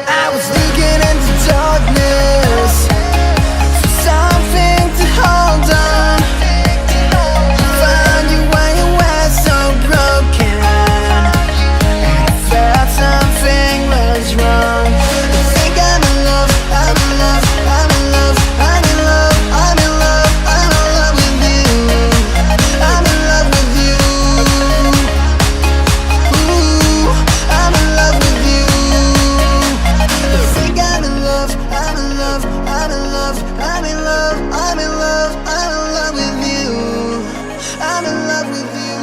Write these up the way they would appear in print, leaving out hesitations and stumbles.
I was looking into darkness for something to hold on. Found you when you were so broken, and I felt something was wrong. I think I'm in love, I'm in love, I'm in love, I'm in love, I'm in love, I'm in love with you. I'm in love with you. Ooh, I'm in love with you. I think I'm in love, I'm in love, I'm in love, I'm in love, I'm in love, I'm in love with you. I'm in love with you.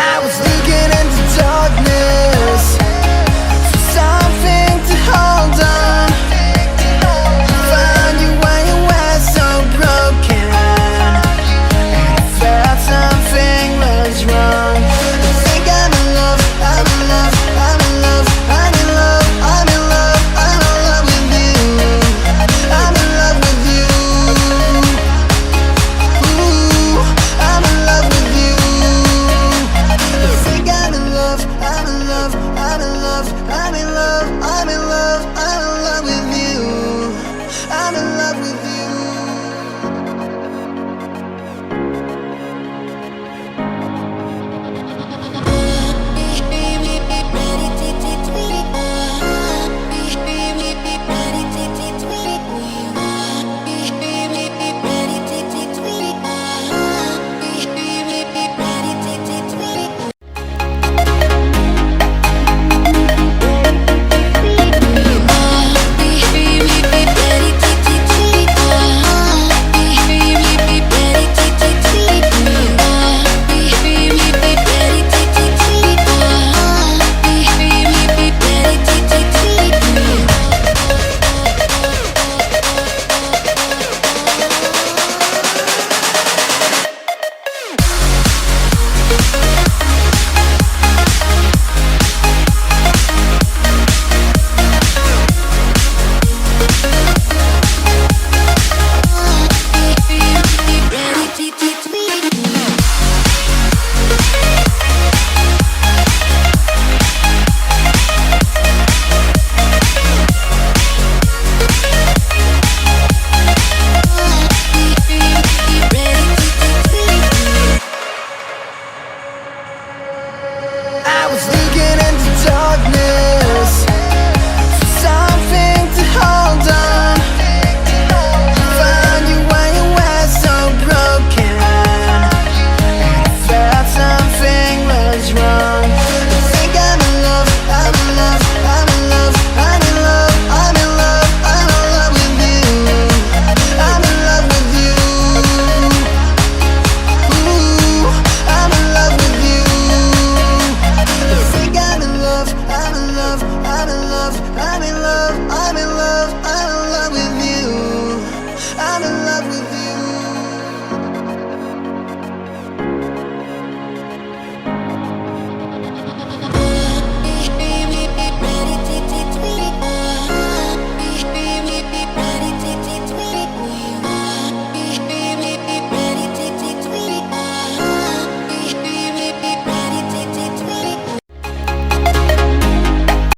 I was